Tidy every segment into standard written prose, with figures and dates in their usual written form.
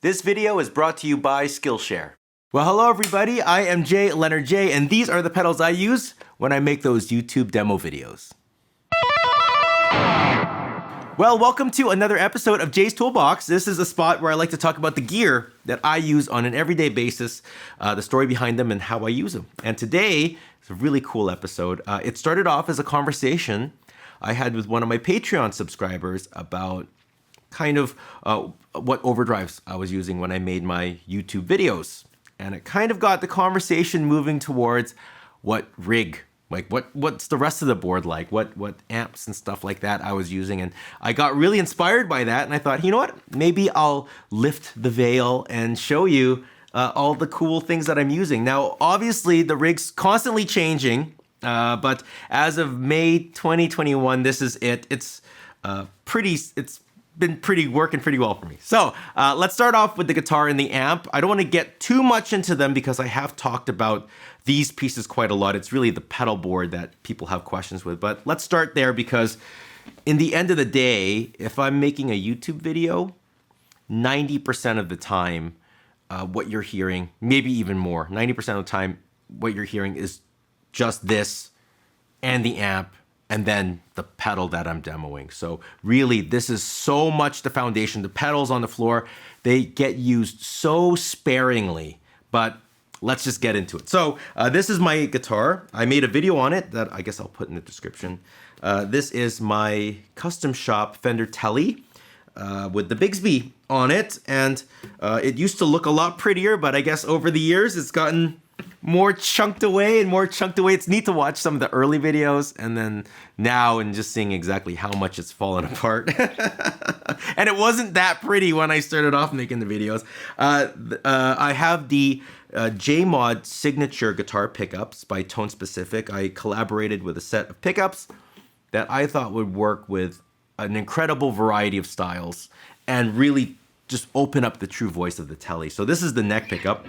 This video is brought to you by Skillshare. Well, hello everybody, I am Jay Leonard J, and these are the pedals I use when I make those YouTube demo videos. Well, welcome to another episode of Jay's Toolbox. This is a spot where I like to talk about the gear that I use on an everyday basis, the story behind them and how I use them. And today is a really cool episode. It started off as a conversation I had with one of my Patreon subscribers about kind of what overdrives I was using when I made my YouTube videos. And it kind of got the conversation moving towards what rig, like what's the rest of the board like, what amps and stuff like that I was using. And I got really inspired by that, and I thought, you know what, maybe I'll lift the veil and show you all the cool things that I'm using. Now, obviously, the rig's constantly changing, but as of May 2021, this is it. It's been working pretty well for me. So let's start off with the guitar and the amp. I don't want to get too much into them because I have talked about these pieces quite a lot. It's really the pedal board that people have questions with, but let's start there because in the end of the day, if I'm making a YouTube video, 90% of the time, what you're hearing, maybe even more, 90% of the time, what you're hearing is just this and the amp and then the pedal that I'm demoing. So really, this is so much the foundation. The pedals on the floor, they get used so sparingly, but let's just get into it. So this is my guitar. I made a video on it that I guess I'll put in the description. This is my custom shop Fender Tele with the Bigsby on it. And it used to look a lot prettier, but I guess over the years, it's gotten more chunked away and more chunked away. It's neat to watch some of the early videos and then now and just seeing exactly how much it's fallen apart. And it wasn't that pretty when I started off making the videos. I have the J-Mod signature guitar pickups by Tone Specific. I collaborated with a set of pickups that I thought would work with an incredible variety of styles and really just open up the true voice of the Tele. So this is the neck pickup.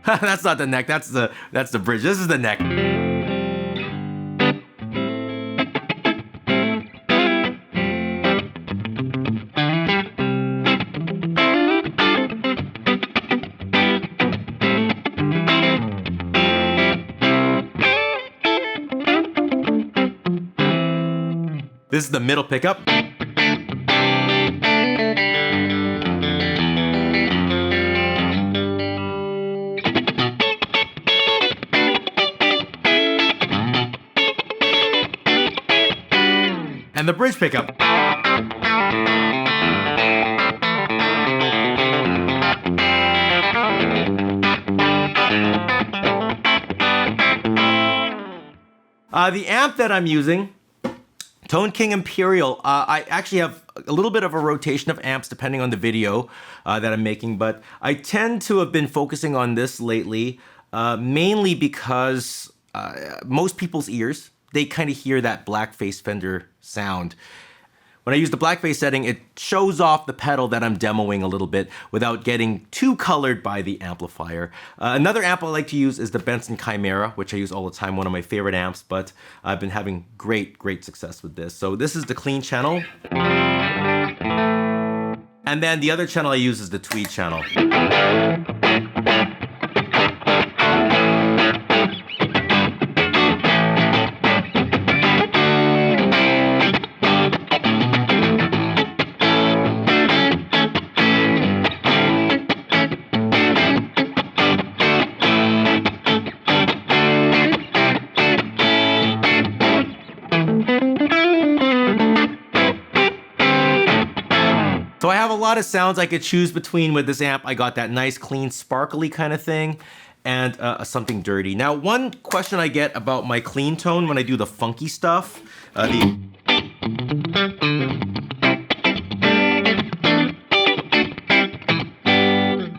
That's not the neck, that's the bridge. This is the neck. This is the middle pickup. And the bridge pickup. The amp that I'm using, Tone King Imperial. I actually have a little bit of a rotation of amps depending on the video that I'm making, but I tend to have been focusing on this lately, mainly because most people's ears, they kind of hear that blackface Fender sound. When I use the blackface setting, it shows off the pedal that I'm demoing a little bit without getting too colored by the amplifier. Another amp I like to use is the Benson Chimera, which I use all the time, one of my favorite amps, but I've been having great success with this. So this is the clean channel. And then the other channel I use is the tweed channel. So I have a lot of sounds I could choose between with this amp. I got that nice, clean, sparkly kind of thing and something dirty. Now, one question I get about my clean tone when I do the funky stuff,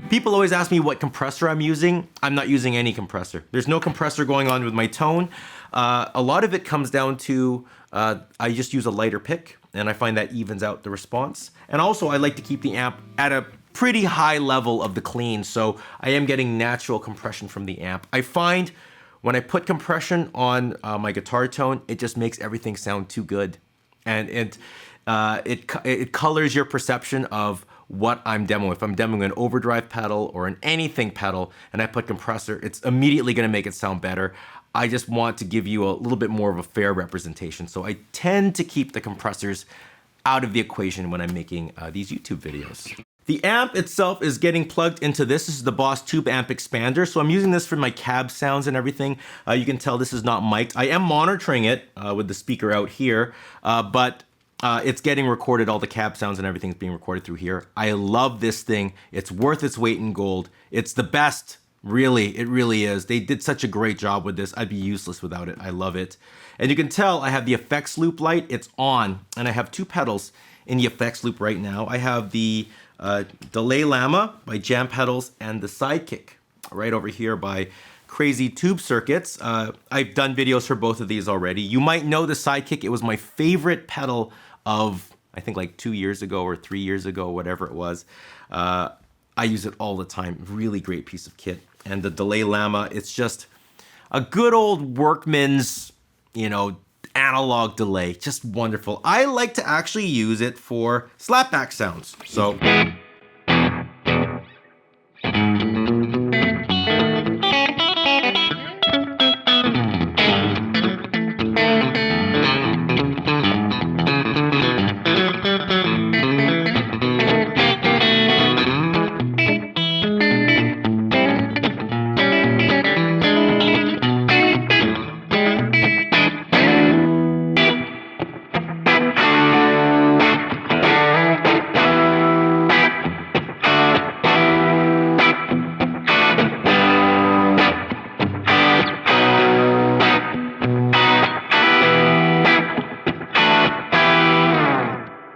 people always ask me what compressor I'm using. I'm not using any compressor. There's no compressor going on with my tone. A lot of it comes down to I just use a lighter pick, and I find that evens out the response. And also, I like to keep the amp at a pretty high level of the clean, so I am getting natural compression from the amp. I find when I put compression on my guitar tone, it just makes everything sound too good. And it colors your perception of what I'm demoing. If I'm demoing an overdrive pedal or an anything pedal and I put compressor, it's immediately gonna make it sound better. I just want to give you a little bit more of a fair representation. So I tend to keep the compressors out of the equation when I'm making these YouTube videos. The amp itself is getting plugged into this. This is the Boss Tube Amp Expander. So I'm using this for my cab sounds and everything. You can tell this is not mic'd. I am monitoring it with the speaker out here, but it's getting recorded. All the cab sounds and everything's being recorded through here. I love this thing. It's worth its weight in gold. It's the best, really. It really is. They did such a great job with this. I'd be useless without it. I love it. And you can tell I have the effects loop light. It's on, and I have two pedals in the effects loop right now. I have the Delay Llama by Jam Pedals and the Sidekick right over here by Crazy Tube Circuits. I've done videos for both of these already. You might know the Sidekick. It was my favorite pedal of, I think, like 2 years ago or 3 years ago, whatever it was. I use it all the time. Really great piece of kit. And the Delay Llama, it's just a good old workman's, you know, analog delay. Just wonderful. I like to actually use it for slapback sounds. So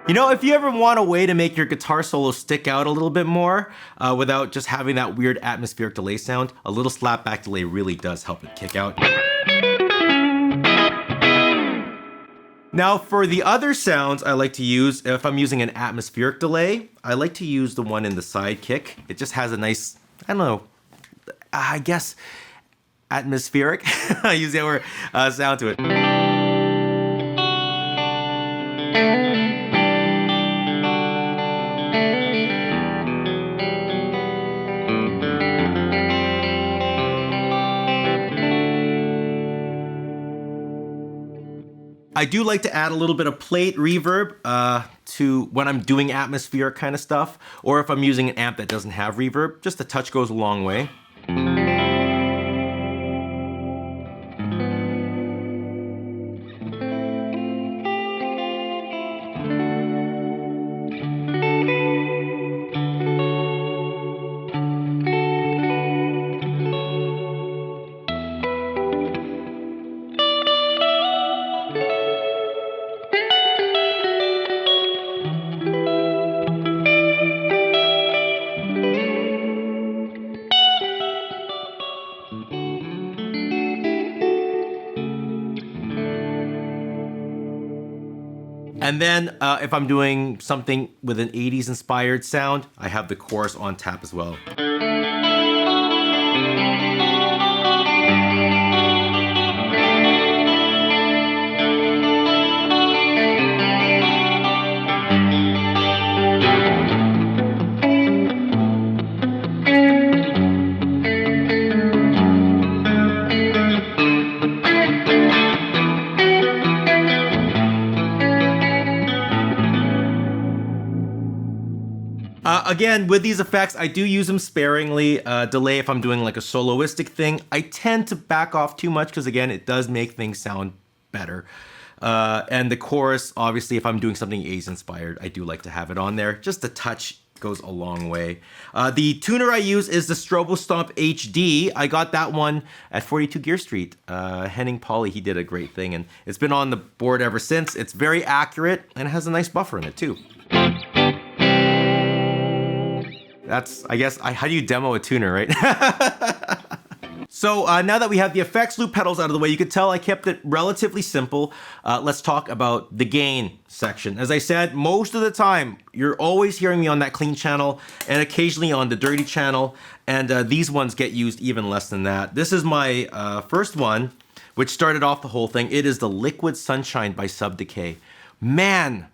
you know, if you ever want a way to make your guitar solo stick out a little bit more without just having that weird atmospheric delay sound, a little slapback delay really does help it kick out. Now for the other sounds I like to use, if I'm using an atmospheric delay, I like to use the one in the Sidekick. It just has a nice, I don't know, I guess atmospheric, I use that word, sound to it. I do like to add a little bit of plate reverb to when I'm doing atmospheric kind of stuff, or if I'm using an amp that doesn't have reverb. Just a touch goes a long way. And then if I'm doing something with an 80s inspired sound, I have the chorus on tap as well. Again, with these effects, I do use them sparingly. Delay if I'm doing like a soloistic thing. I tend to back off too much because, again, it does make things sound better. And the chorus, obviously, if I'm doing something 80s inspired, I do like to have it on there. Just a touch goes a long way. The tuner I use is the Strobo Stomp HD. I got that one at 42 Gear Street. Henning Pauly, he did a great thing, and it's been on the board ever since. It's very accurate, and it has a nice buffer in it, too. That's, I guess, how do you demo a tuner, right? So now that we have the effects loop pedals out of the way, you could tell I kept it relatively simple. Let's talk about the gain section. As I said, most of the time, you're always hearing me on that clean channel and occasionally on the dirty channel. And these ones get used even less than that. This is my first one, which started off the whole thing. It is the Liquid Sunshine by Subdecay. Man,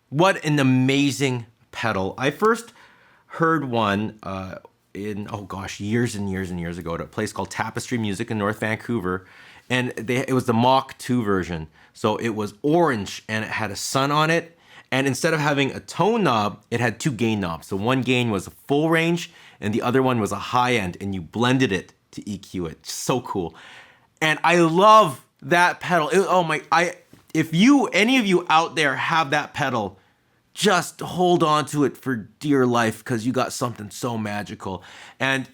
what an amazing pedal. I first heard one in, oh gosh, years and years and years ago at a place called Tapestry Music in North Vancouver. And it was the Mach 2 version. So it was orange and it had a sun on it. And instead of having a tone knob, it had 2 gain knobs. So one gain was a full range and the other one was a high end, and you blended it to EQ it. So cool. And I love that pedal. If any of you out there have that pedal, just hold on to it for dear life because you got something so magical. And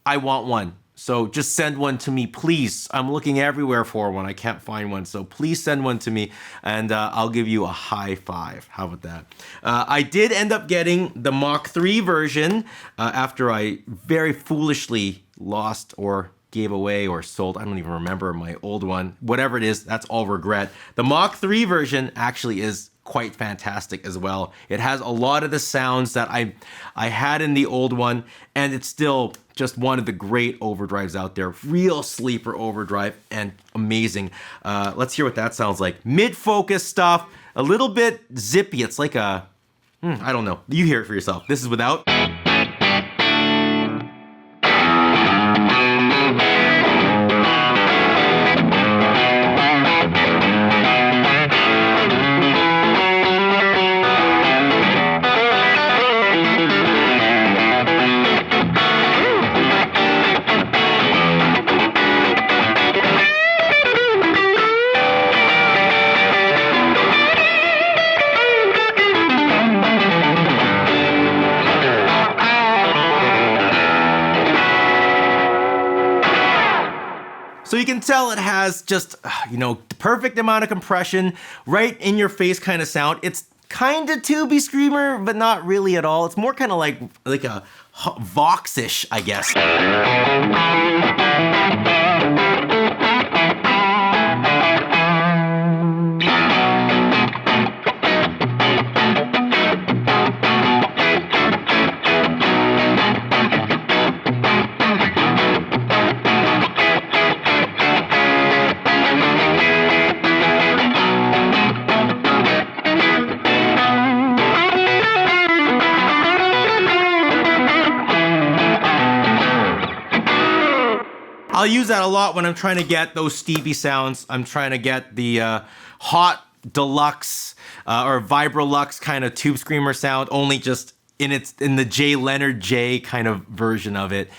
I want one. So just send one to me, please. I'm looking everywhere for one. I can't find one. So please send one to me and I'll give you a high five. How about that? I did end up getting the Mach 3 version after I very foolishly lost or gave away or sold. I don't even remember my old one. Whatever it is, that's all regret. The Mach 3 version actually is quite fantastic as well. It has a lot of the sounds that I had in the old one, and it's still just one of the great overdrives out there. Real sleeper overdrive and amazing. Let's hear what that sounds like. Mid-focus stuff, a little bit zippy. It's like I don't know. You hear it for yourself. This is without. So you can tell it has just, the perfect amount of compression, right in your face kind of sound. It's kind of tubey screamer, but not really at all. It's more kind of like a Vox-ish, I guess. I'll use that a lot when I'm trying to get those Stevie sounds. I'm trying to get the hot deluxe or Vibrolux kind of tube screamer sound, only just in the Jay Leonard J kind of version of it,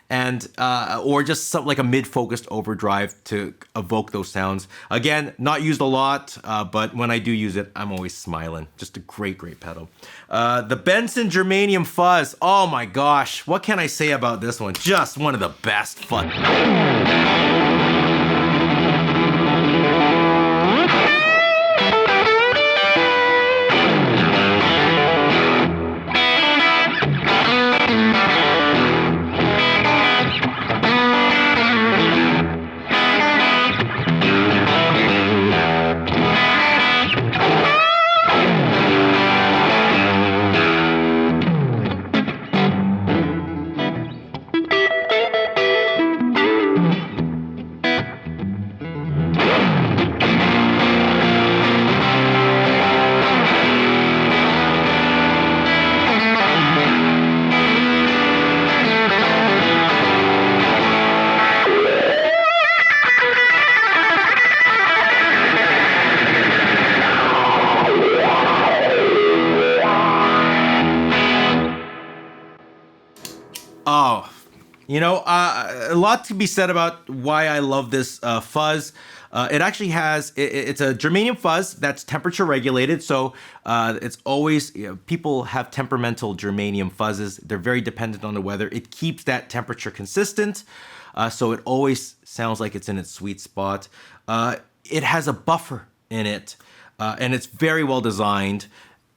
and or just something like a mid-focused overdrive to evoke those sounds. Again, not used a lot, but when I do use it, I'm always smiling. Just a great, great pedal. The Benson Germanium Fuzz. Oh my gosh, what can I say about this one? Just one of the best fuzz. A lot to be said about why I love this fuzz. It actually has, it's a germanium fuzz that's temperature regulated. So it's always, people have temperamental germanium fuzzes. They're very dependent on the weather. It keeps that temperature consistent. So it always sounds like it's in its sweet spot. It has a buffer in it, and it's very well designed.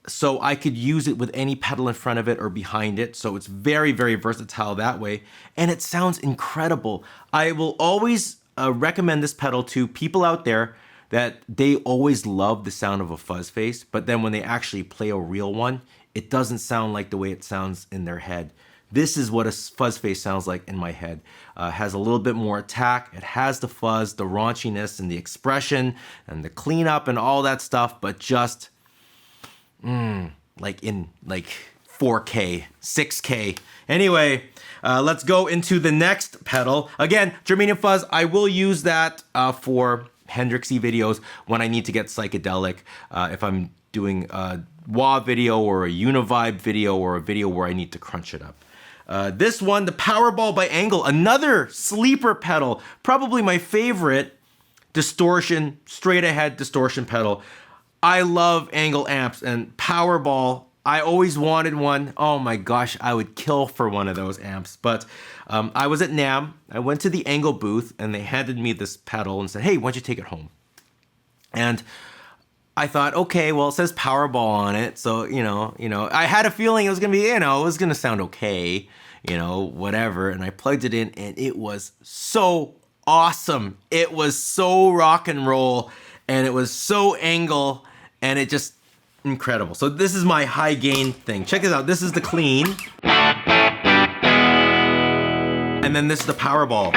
So I could use it with any pedal in front of it or behind it. So it's very, very versatile that way. And it sounds incredible. I will always recommend this pedal to people out there that they always love the sound of a fuzz face, but then when they actually play a real one, it doesn't sound like the way it sounds in their head. This is what a fuzz face sounds like in my head. Has a little bit more attack. It has the fuzz, the raunchiness, and the expression, and the cleanup, and all that stuff, but just like 4K, 6K. Anyway, let's go into the next pedal. Again, Germanium Fuzz, I will use that for Hendrixy videos when I need to get psychedelic. If I'm doing a wah video or a univibe video or a video where I need to crunch it up. This one, the Powerball by Engl, another sleeper pedal, probably my favorite distortion, straight ahead distortion pedal. I love Engl amps, and Powerball, I always wanted one. Oh my gosh, I would kill for one of those amps. But I was at NAMM, I went to the Engl booth, and they handed me this pedal and said, hey, why don't you take it home? And I thought, okay, well, it says Powerball on it, so, you know, I had a feeling it was gonna be, it was gonna sound okay, whatever. And I plugged it in, and it was so awesome. It was so rock and roll, and it was so Engl, and it just incredible. So this is my high gain thing. Check this out. This is the clean, and then this is the Powerball.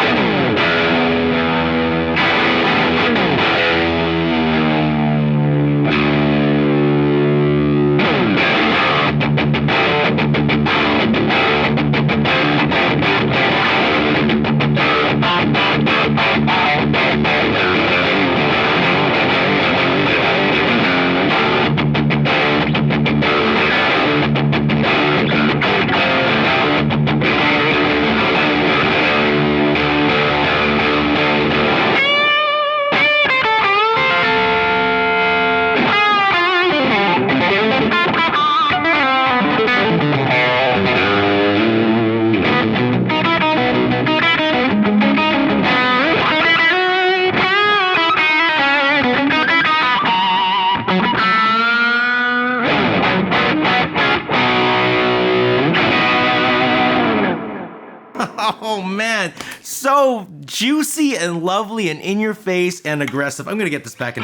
Oh man, so juicy and lovely and in your face and aggressive. I'm gonna get this back in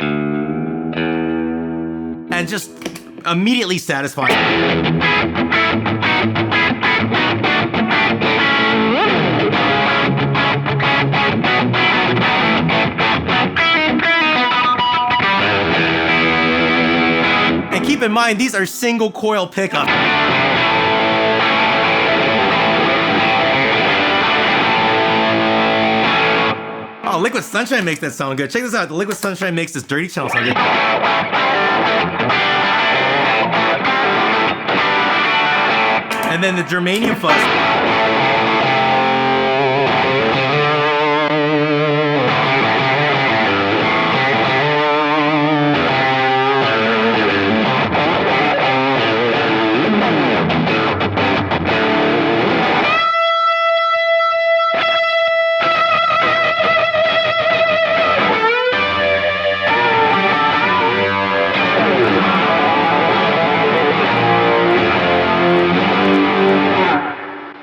and just immediately satisfying. And keep in mind, these are single coil pickups. Oh, Liquid Sunshine makes that sound good. Check this out. The Liquid Sunshine makes this dirty channel sound good. And then the Germanium Fuzz.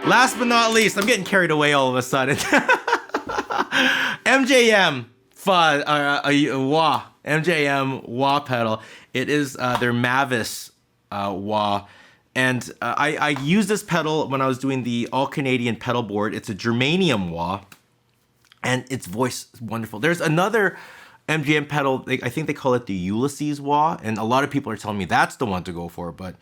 Last but not least, I'm getting carried away all of a sudden. MJM Fuzz, Wah, MJM Wah pedal. It is their Mavis Wah. And I used this pedal when I was doing the all-Canadian Pedalboard. It's a Germanium Wah, and its voice is wonderful. There's another MJM pedal, I think they call it the Ulysses Wah, and a lot of people are telling me that's the one to go for, but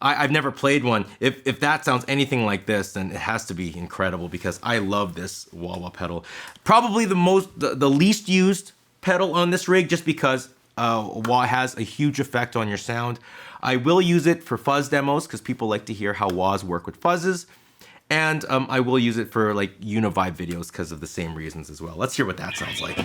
I've never played one. If that sounds anything like this, then it has to be incredible because I love this wah-wah pedal. Probably the least used pedal on this rig just because wah has a huge effect on your sound. I will use it for fuzz demos because people like to hear how wahs work with fuzzes. And I will use it for like univibe videos because of the same reasons as well. Let's hear what that sounds like.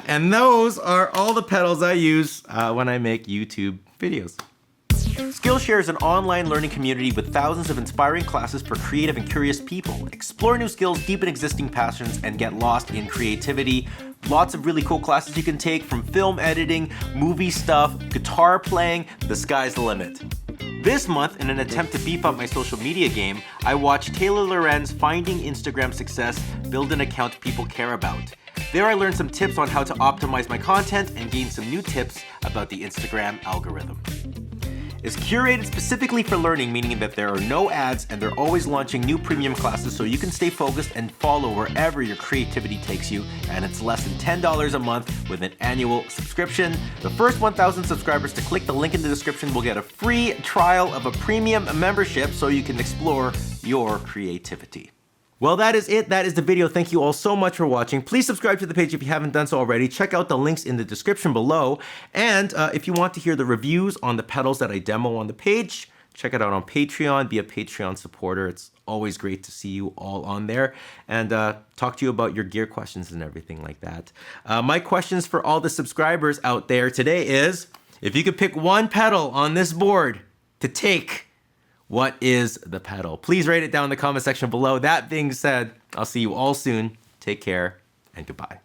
And those are all the pedals I use when I make YouTube videos. Skillshare is an online learning community with thousands of inspiring classes for creative and curious people. Explore new skills, deepen existing passions, and get lost in creativity. Lots of really cool classes you can take, from film editing, movie stuff, guitar playing. The sky's the limit. This month, in an attempt to beef up my social media game, I watched Taylor Lorenz Finding Instagram Success, Build an Account People Care About. There I learned some tips on how to optimize my content and gained some new tips about the Instagram algorithm. It's curated specifically for learning, meaning that there are no ads and they're always launching new premium classes so you can stay focused and follow wherever your creativity takes you, and it's less than $10 a month with an annual subscription. The first 1,000 subscribers to click the link in the description will get a free trial of a premium membership so you can explore your creativity. Well, that is it. That is the video. Thank you all so much for watching. Please subscribe to the page if you haven't done so already. Check out the links in the description below. And if you want to hear the reviews on the pedals that I demo on the page, check it out on Patreon. Be a Patreon supporter. It's always great to see you all on there and talk to you about your gear questions and everything like that. My questions for all the subscribers out there today is, if you could pick one pedal on this board to take, what is the pedal? Please write it down in the comment section below. That being said, I'll see you all soon. Take care and goodbye.